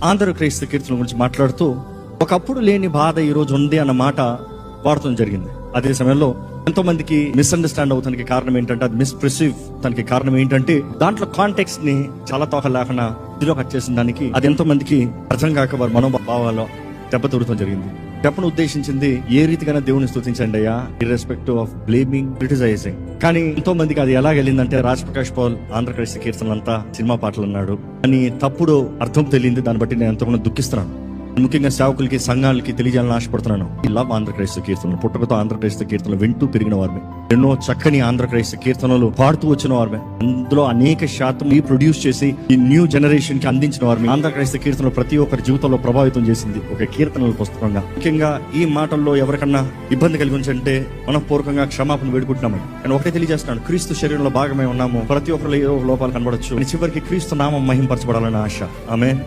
ఆంధ్ర క్రైస్తవ కీర్తన గురించి మాట్లాడుతూ ఒకప్పుడు లేని బాధ ఈ రోజు ఉంది అన్న మాట వాడటం జరిగింది. అదే సమయంలో ఎంతో మందికి మిస్అండర్స్టాండ్ అవుతానికి కారణం ఏంటంటే, అది మిస్ప్రిసీవ్ దానికి కారణం ఏంటంటే, దాంట్లో కాంటెక్స్ట్ ని చాలా తోక లేకుండా ఇదిలో కట్ చేసిన దానికి అది ఎంతో మందికి అర్థం కాక వారి మనోభావాల్లో దెబ్బతూడటం జరిగింది. చెప్పను ఉద్దేశించింది ఏ రీతిగానే దేవుని స్తుతించండి అయ్యా, ఇర్రెస్పెక్టివ్ ఆఫ్ బ్లేమింగ్, క్రిటిసైజింగ్. కానీ ఎంతో మందికి అది ఎలా వెళ్ళిందంటే, రాజ్ ప్రకాష్ పాల్ ఆంధ్ర క్రైస్తవ కీర్తనలంతా సినిమా పాటలు అన్నాడు అని తప్పుడు అర్థం తెలియంది. దాన్ని బట్టి నేను ఎంతగానో దుఃఖిస్తున్నాను. ముఖ్యంగా సేవకులకి, సంఘాలకి తెలియజేయాలని ఆశపడుతున్నాను. ఈ లవ్ ఆంధ్ర క్రైస్తవ కీర్తనలు, పుట్టకతో ఆంధ్ర క్రైస్తవ కీర్తనలు వింటూ పెరిగిన వారిని, ఎన్నో చక్కని ఆంధ్ర క్రైస్తవ కీర్తనలు పాడుతూ వచ్చిన వారిని, అందులో అనేక శాతం ప్రొడ్యూస్ చేసి ఈ న్యూ జనరేషన్ కి అందించిన వారిని ఆంధ్ర క్రైస్తవ కీర్తనలు ప్రతి ఒక్కరి జీవితంలో ప్రభావితం చేసింది ఒక కీర్తనల పుస్తకంగా. ముఖ్యంగా ఈ మాటల్లో ఎవరికన్నా ఇబ్బంది కలిగించంటే మనపూర్వకంగా క్షమాపణ వేడుకుంటున్నామని నేను ఒకటే తెలియజేస్తున్నాను. క్రీస్తు శరీరంలో భాగమై ఉన్నాము. ప్రతి ఒక్కరిలో ఏదో లోపాలు కనబడచ్చు. చివరికి క్రీస్తు నామం మహింపరచబడాలని ఆశ. ఆమేన్.